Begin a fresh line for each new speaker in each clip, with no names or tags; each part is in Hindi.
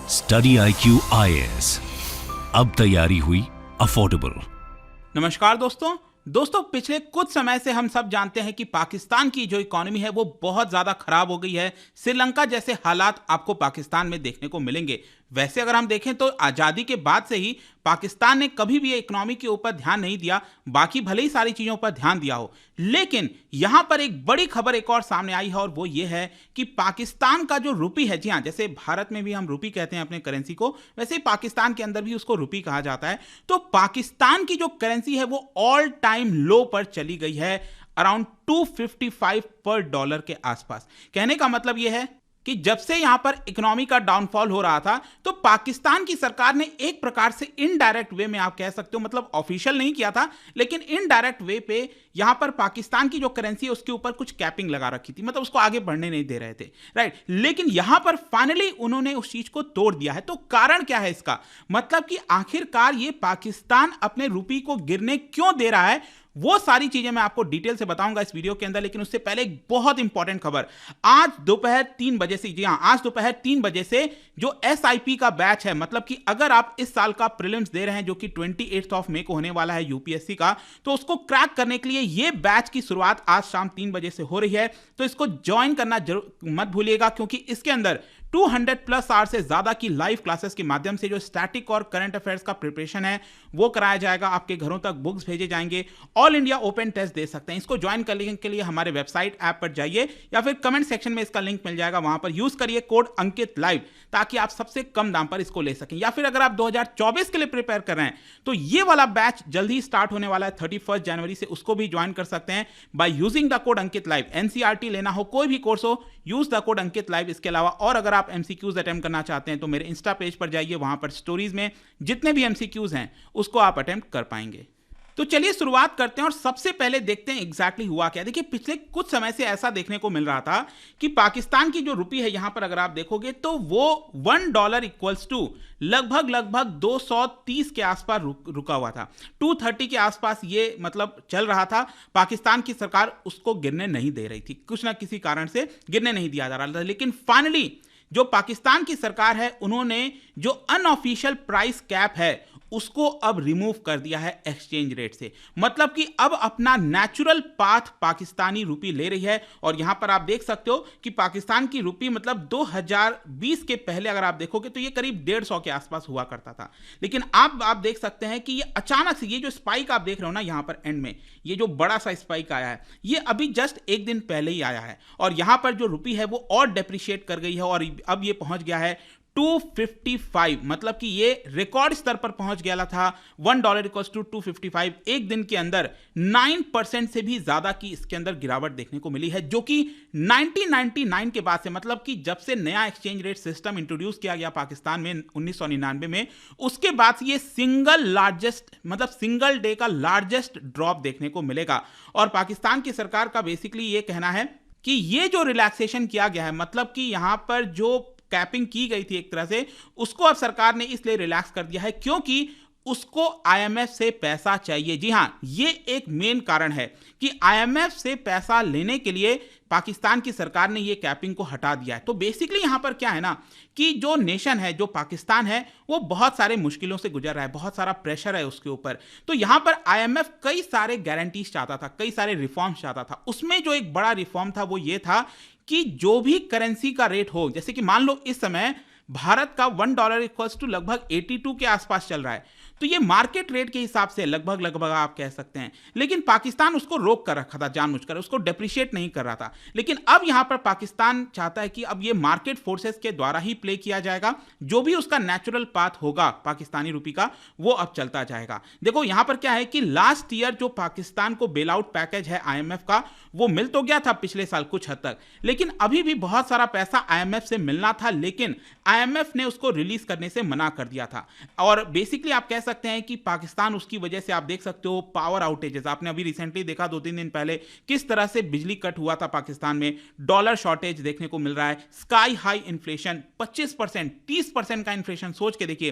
स्टडी IQ IAS, अब तैयारी हुई अफोर्डेबल।
नमस्कार दोस्तों, पिछले कुछ समय से हम सब जानते हैं कि पाकिस्तान की जो इकोनॉमी है वो बहुत ज़्यादा खराब हो गई है। श्रीलंका जैसे हालात आपको पाकिस्तान में देखने को मिलेंगे। वैसे अगर हम देखें तो आज़ादी के बाद से ही पाकिस्तान ने कभी भी इकोनॉमी के ऊपर ध्यान नहीं दिया, बाकी भले ही सारी चीज़ों पर ध्यान दिया हो। लेकिन यहाँ पर एक बड़ी खबर एक और सामने आई है और वो ये है कि पाकिस्तान का जो रुपी है, जी हाँ, जैसे भारत में भी हम रुपी कहते हैं अपने करेंसी को, वैसे ही पाकिस्तान के अंदर भी उसको रुपी कहा जाता है। तो पाकिस्तान की जो करेंसी है वो ऑल टाइम लो पर चली गई है, अराउंड 255 पर डॉलर के आसपास। कहने का मतलब यह है कि जब से यहां पर इकोनॉमी का डाउनफॉल हो रहा था तो पाकिस्तान की सरकार ने एक प्रकार से इनडायरेक्ट वे में, आप कह सकते हो, मतलब ऑफिशियल नहीं किया था लेकिन इनडायरेक्ट वे पे यहां पर पाकिस्तान की जो करेंसी है उसके ऊपर कुछ कैपिंग लगा रखी थी, मतलब उसको आगे बढ़ने नहीं दे रहे थे, राइट। लेकिन यहां पर फाइनली उन्होंने उस चीज को तोड़ दिया है। तो कारण क्या है इसका? मतलब कि आखिरकार ये पाकिस्तान अपने रुपये को गिरने क्यों दे रहा है, वो सारी चीजें मैं आपको डिटेल से बताऊंगा इस वीडियो के अंदर। लेकिन उससे पहले एक बहुत इंपॉर्टेंट खबर, आज दोपहर 3 बजे से, जी हां, आज दोपहर 3 बजे से जो SIP का बैच है, मतलब कि अगर आप इस साल का प्रीलिम्स दे रहे हैं जो कि 28 मई को होने वाला है UPSC का, तो उसको क्रैक करने के लिए ये बैच की शुरुआत आज शाम 3 बजे से हो रही है। तो इसको ज्वाइन करना मत भूलिएगा, क्योंकि इसके अंदर 200+ आवर से ज्यादा की लाइव क्लासेस के माध्यम से जो स्टैटिक और करंट अफेयर्स का प्रिपरेशन है वो कराया जाएगा। आपके घरों तक बुक्स भेजे जाएंगे, ऑल इंडिया ओपन टेस्ट दे सकते हैं। इसको ज्वाइन करने के लिए हमारे वेबसाइट ऐप पर जाइए या फिर कमेंट सेक्शन में इसका लिंक मिल जाएगा, वहां पर यूज करिए कोड अंकित लाइव, ताकि आप सबसे कम दाम पर इसको ले सकें। या फिर अगर आप 2024 के लिए प्रिपेयर कर रहे हैं तो ये वाला बैच जल्दी स्टार्ट होने वाला है 31 जनवरी से, उसको भी ज्वाइन कर सकते हैं by using the code Ankit live. NCERT लेना हो, कोई भी कोर्स हो, use the code Ankit live. इसके अलावा और अगर आप MCQs अटेम्प्ट करना चाहते हैं तो मेरे इंस्टा पेज पर जाइए, वहां पर स्टोरीज में जितने भी MCQs हैं उसको आप अटेम्प्ट कर पाएंगे। तो चलिए शुरुआत करते हैं और सबसे पहले देखते हैं एग्जैक्टली हुआ क्या। देखिए, पिछले कुछ समय से ऐसा देखने को मिल रहा था कि पाकिस्तान की जो रुपी है, यहां पर अगर आप देखोगे तो वो $1 इक्वल्स टू लगभग 230 के आसपास रुका हुआ था। 230 के आसपास ये मतलब चल रहा था। पाकिस्तान की सरकार उसको गिरने नहीं दे रही थी, कुछ ना किसी कारण से गिरने नहीं दिया जा रहा था। लेकिन फाइनली जो पाकिस्तान की सरकार है उन्होंने जो अनऑफिशियल प्राइस कैप है उसको अब रिमूव कर दिया है एक्सचेंज रेट से। मतलब कि अब अपना नेचुरल पाथ पाकिस्तानी रुपी ले रही है। और यहां पर आप देख सकते हो कि पाकिस्तान की रुपी मतलब 2020 के पहले अगर आप देखोगे तो ये करीब 150 के आसपास हुआ करता था। लेकिन अब आप देख सकते हैं कि ये अचानक से, ये जो स्पाइक आप देख रहे हो ना यहां पर एंड में, ये जो बड़ा सा स्पाइक आया है, ये अभी जस्ट एक दिन पहले ही आया है। और यहां पर जो रुपी है वो और डेप्रिशिएट कर गई है और अब ये पहुंच गया है 255, मतलब कि ये रिकॉर्ड स्तर पर पहुंच गया था। $1 इक्वल्स टू 255। एक दिन के अंदर 9% से भी ज्यादा की इसके अंदर गिरावट देखने को मिली है, जो कि 1999 के बाद से, मतलब कि जब से नया एक्सचेंज रेट सिस्टम इंट्रोड्यूस किया गया पाकिस्तान में 1999 में, उसके बाद ये सिंगल लार्जेस्ट, मतलब सिंगल डे का लार्जेस्ट ड्रॉप देखने को मिलेगा। और पाकिस्तान की सरकार का बेसिकली ये कहना है कि ये जो रिलैक्सेशन किया गया है, मतलब कि यहां पर जो कैपिंग की गई थी एक तरह से, उसको अब सरकार ने इसलिए रिलैक्स कर दिया है क्योंकि उसको IMF से पैसा चाहिए। जी हां, ये एक मेन कारण है कि IMF से पैसा लेने के लिए पाकिस्तान की सरकार ने ये कैपिंग को हटा दिया है। तो बेसिकली यहां पर क्या है ना कि जो नेशन है, जो पाकिस्तान है, वो बहुत सारे मुश्किलों से गुजर रहा है, बहुत सारा प्रेशर है उसके ऊपर। तो यहां पर IMF कई सारे गारंटीज चाहता था, कई सारे रिफॉर्म्स चाहता था। उसमें जो एक बड़ा रिफॉर्म था वो ये था कि जो भी करेंसी का रेट हो, जैसे कि मान लो इस समय भारत का $1 इक्वल्स टू लगभग 82 के आसपास चल रहा है, तो ये मार्केट रेट के हिसाब से लगभग आप कह सकते हैं। लेकिन पाकिस्तान उसको रोक कर रखा था जानबूझकर, उसको डेप्रिशिएट नहीं कर रहा था। लेकिन अब यहां पर पाकिस्तान चाहता है कि अब ये मार्केट फोर्सेस के द्वारा ही प्ले किया जाएगा, जो भी उसका नेचुरल पाथ होगा पाकिस्तानी रुपी का वो अब चलता जाएगा। देखो यहां पर क्या है कि लास्ट ईयर जो पाकिस्तान को बेल आउट पैकेज है IMF का, वो मिल तो गया था पिछले साल कुछ हद तक, लेकिन अभी भी बहुत सारा पैसा IMF से मिलना था, लेकिन IMF ने उसको रिलीज करने से मना कर दिया था। और बेसिकली आप कह सकते हैं कि पाकिस्तान उसकी वजह से, आप देख सकते हो पावर आउटेजेस, आपने अभी रिसेंटली देखा 2-3 दिन पहले किस तरह से बिजली कट हुआ था पाकिस्तान में, डॉलर शॉर्टेज देखने को मिल रहा है, स्काई हाई इन्फ्लेशन 25%, 30% का इन्फ्लेशन। सोच के देखिए,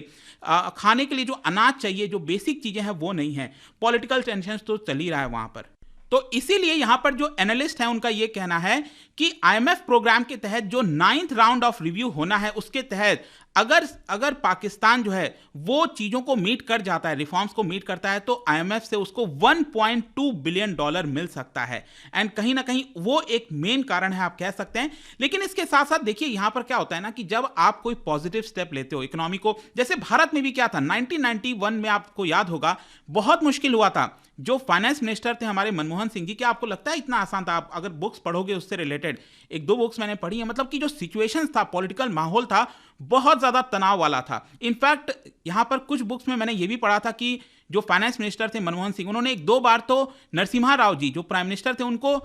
खाने के लिए जो अनाज चाहिए, जो बेसिक चीजें हैं वो नहीं है, पॉलिटिकल टेंशन तो चल ही रहा है वहां पर। तो इसीलिए यहां पर जो एनालिस्ट हैं उनका यह कहना है कि आईएमएफ प्रोग्राम के तहत जो 9th राउंड ऑफ रिव्यू होना है उसके तहत अगर पाकिस्तान जो है वो चीजों को मीट कर जाता है, रिफॉर्म्स को मीट करता है, तो आईएमएफ से उसको $1.2 बिलियन मिल सकता है। एंड कहीं ना कहीं वो एक मेन कारण है आप कह सकते हैं। लेकिन इसके साथ साथ देखिए यहां पर क्या होता है ना कि जब आप कोई पॉजिटिव स्टेप लेते हो इकोनॉमी को, जैसे भारत में भी क्या था 1991 में, आपको याद होगा बहुत मुश्किल हुआ था। जो फाइनेंस मिनिस्टर थे हमारे मनमोहन सिंह जी, क्या आपको लगता है इतना आसान था? आप अगर बुक्स पढ़ोगे उससे रिलेटेड, एक दो बुक्स मैंने पढ़ी है, मतलब कि जो सिचुएशन था, पॉलिटिकल माहौल था, बहुत ज्यादा तनाव वाला था। इनफैक्ट यहां पर कुछ बुक्स में मैंने यह भी पढ़ा था कि जो फाइनेंस मिनिस्टर थे मनमोहन सिंह, उन्होंने एक दो बार तो नरसिम्हा राव जी जो प्राइम मिनिस्टर थे उनको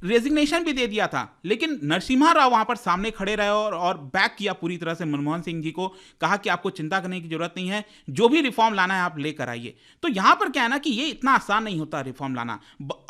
रेजिग्नेशन भी दे दिया था, लेकिन नरसिम्हा राव वहां पर सामने खड़े रहे और बैक किया पूरी तरह से मनमोहन सिंह जी को, कहा कि आपको चिंता करने की जरूरत नहीं है, जो भी रिफॉर्म लाना है आप लेकर आइए। तो यहां पर क्या है ना कि ये इतना आसान नहीं होता रिफॉर्म लाना।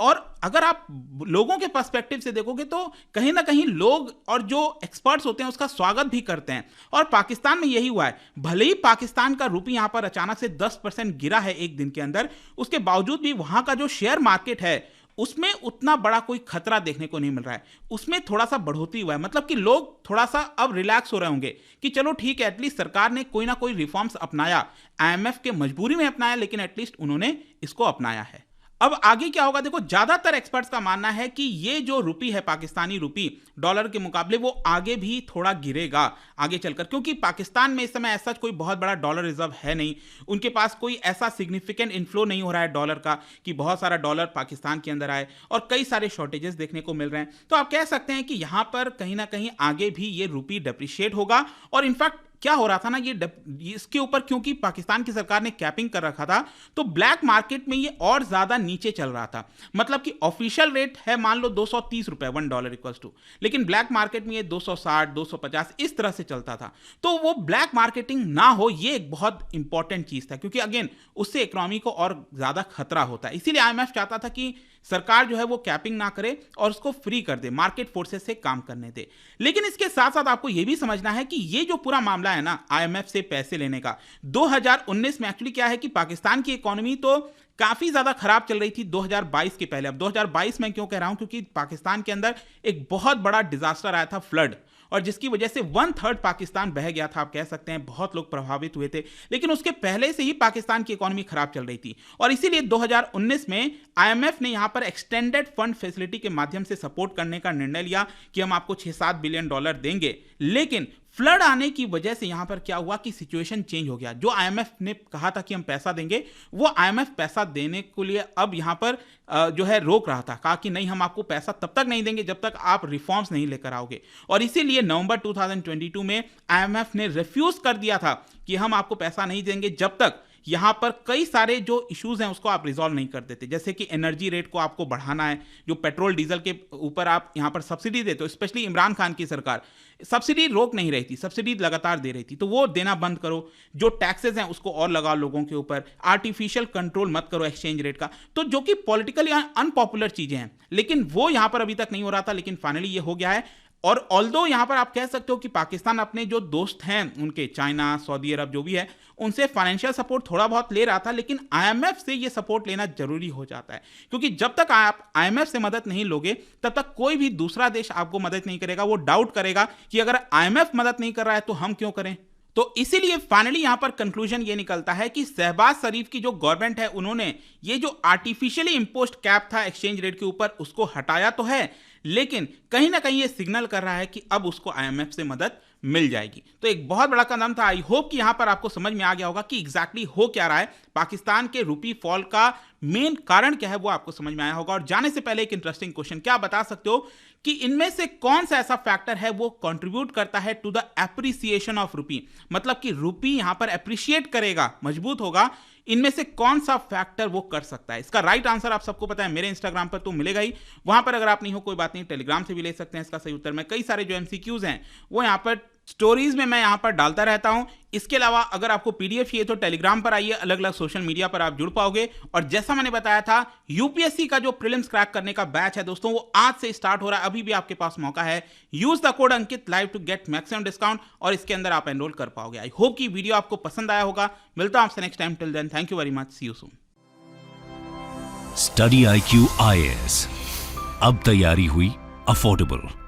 और अगर आप लोगों के पर्सपेक्टिव से देखोगे तो कहीं ना कहीं लोग और जो एक्सपर्ट्स होते हैं उसका स्वागत भी करते हैं। और पाकिस्तान में यही हुआ है। भले ही पाकिस्तान का रुपये यहां पर अचानक से 10% गिरा है एक दिन के अंदर, उसके बावजूद भी वहां का जो शेयर मार्केट है उसमें उतना बड़ा कोई खतरा देखने को नहीं मिल रहा है। उसमें थोड़ा सा बढ़ोतरी हुआ है, मतलब कि लोग थोड़ा सा अब रिलैक्स हो रहे होंगे कि चलो ठीक है, एटलीस्ट सरकार ने कोई ना कोई रिफॉर्म्स अपनाया, आईएमएफ के मजबूरी में अपनाया, लेकिन एटलीस्ट उन्होंने इसको अपनाया है। अब आगे क्या होगा देखो, ज्यादातर एक्सपर्ट्स का मानना है कि ये जो रुपी है, पाकिस्तानी रुपी डॉलर के मुकाबले, वो आगे भी थोड़ा गिरेगा आगे चलकर, क्योंकि पाकिस्तान में इस समय ऐसा कोई बहुत बड़ा डॉलर रिजर्व है नहीं। उनके पास कोई ऐसा सिग्निफिकेंट इनफ्लो नहीं हो रहा है डॉलर का कि बहुत सारा डॉलर पाकिस्तान के अंदर आए, और कई सारे शॉर्टेजेस देखने को मिल रहे हैं। तो आप कह सकते हैं कि यहां पर कहीं ना कहीं आगे भी ये रुपी डेप्रिशिएट होगा। और इनफैक्ट क्या हो रहा था ना, ये इसके ऊपर क्योंकि पाकिस्तान की सरकार ने कैपिंग कर रखा था, तो ब्लैक मार्केट में ये और ज्यादा नीचे चल रहा था। मतलब कि ऑफिशियल रेट है मान लो $230 $1 इक्वल्स टू, लेकिन ब्लैक मार्केट में ये 260 250 इस तरह से चलता था। तो वो ब्लैक मार्केटिंग ना हो, ये एक बहुत इंपॉर्टेंट चीज था, क्योंकि अगेन उससे इकोनॉमी को और ज्यादा खतरा होता है। इसीलिए आईएमएफ चाहता था कि सरकार जो है वो कैपिंग ना करे और उसको फ्री कर दे, मार्केट फोर्सेस से काम करने दे। लेकिन इसके साथ साथ आपको यह भी समझना है कि ये जो पूरा मामला है ना आईएमएफ से पैसे लेने का, 2019 में एक्चुअली क्या है कि पाकिस्तान की इकोनॉमी तो काफी ज्यादा खराब चल रही थी 2022 के पहले। अब 2022 में क्यों कह रहा हूं, क्योंकि पाकिस्तान के अंदर एक बहुत बड़ा डिजास्टर आया था, फ्लड, और जिसकी वजह से 1/3 पाकिस्तान बह गया था। आप कह सकते हैं बहुत लोग प्रभावित हुए थे, लेकिन उसके पहले से ही पाकिस्तान की इकोनॉमी खराब चल रही थी। और इसीलिए 2019 में आईएमएफ ने यहां पर एक्सटेंडेड फंड फैसिलिटी के माध्यम से सपोर्ट करने का निर्णय लिया कि हम आपको $6-7 बिलियन देंगे। लेकिन फ्लड आने की वजह से यहां पर क्या हुआ कि सिचुएशन चेंज हो गया। जो आईएमएफ ने कहा था कि हम पैसा देंगे, वो आईएमएफ पैसा देने के लिए अब यहां पर जो है रोक रहा था, कहा कि नहीं, हम आपको पैसा तब तक नहीं देंगे जब तक आप रिफॉर्म्स नहीं लेकर आओगे। और इसीलिए नवंबर 2022 में आईएमएफ ने रिफ्यूज कर दिया था कि हम आपको पैसा नहीं देंगे जब तक यहां पर कई सारे जो इश्यूज हैं उसको आप रिजॉल्व नहीं कर देते। जैसे कि एनर्जी रेट को आपको बढ़ाना है, जो पेट्रोल डीजल के ऊपर आप यहां पर सब्सिडी देते हो, स्पेशली इमरान खान की सरकार सब्सिडी रोक नहीं रही थी, सब्सिडी लगातार दे रही थी, तो वो देना बंद करो। जो टैक्सेस हैं उसको और लगाओ लोगों के ऊपर, आर्टिफिशियल कंट्रोल मत करो एक्सचेंज रेट का। तो जो कि पॉलिटिकली अनपॉपुलर चीजें हैं, लेकिन वो यहां पर अभी तक नहीं हो रहा था, लेकिन फाइनली ये हो गया है। और ऑल्दो यहां पर आप कह सकते हो कि पाकिस्तान अपने जो दोस्त हैं उनके, चाइना, सऊदी अरब जो भी है, उनसे फाइनेंशियल सपोर्ट थोड़ा बहुत ले रहा था, लेकिन आईएमएफ से ये सपोर्ट लेना जरूरी हो जाता है, क्योंकि जब तक आप आईएमएफ से मदद नहीं लोगे तब तक कोई भी दूसरा देश आपको मदद नहीं करेगा। वो डाउट करेगा कि अगर आईएमएफ मदद नहीं कर रहा है तो हम क्यों करें। तो इसीलिए फाइनली यहां पर कंक्लूजन ये निकलता है कि शहबाज शरीफ की जो गवर्नमेंट है, उन्होंने ये जो आर्टिफिशियली इंपोज्ड कैप था एक्सचेंज रेट के ऊपर, उसको हटाया तो है, लेकिन कहीं ना कहीं ये सिग्नल कर रहा है कि अब उसको आईएमएफ से मदद मिल जाएगी। तो एक बहुत बड़ा कदम था। आई होप कि यहां पर आपको समझ में आ गया होगा कि एग्जैक्टली हो क्या रहा है, पाकिस्तान के रुपी फॉल का मेन कारण क्या है वो आपको समझ में आया होगा। और जाने से पहले एक इंटरेस्टिंग क्वेश्चन, क्या बता सकते हो कि इनमें से कौन सा ऐसा फैक्टर है वो कंट्रीब्यूट करता है to the appreciation of rupee, मतलब कि रुपी यहां पर एप्रिशिएट करेगा, मजबूत होगा, इनमें से कौन सा फैक्टर वो कर सकता है? इसका राइट आंसर आप सबको पता है, मेरे इंस्टाग्राम पर तो मिलेगा ही, वहां पर अगर आप नहीं हो कोई बात नहीं, टेलीग्राम से भी ले सकते हैं इसका सही उत्तर। मैं कई सारे जो एमसीक्यूज हैं वो यहां पर स्टोरीज में मैं यहां पर डालता रहता हूं। इसके अलावा अगर आपको पीडीएफ चाहिए तो टेलीग्राम पर आइए, अलग अलग सोशल मीडिया पर आप जुड़ पाओगे। और जैसा मैंने बताया था, यूपीएससी का जो प्रीलिम्स क्रैक करने का बैच है दोस्तों, वो आज से स्टार्ट हो रहा है। अभी भी आपके पास मौका है, use the code Ankit live to get maximum discount, और इसके अंदर आप एनरोल कर पाओगे। आई होप कि वीडियो आपको पसंद आया होगा। मिलता हूं आपसे next time, till then thank you very much, see you soon.
Study IQ IAS, अब तैयारी हुई अफोर्डेबल।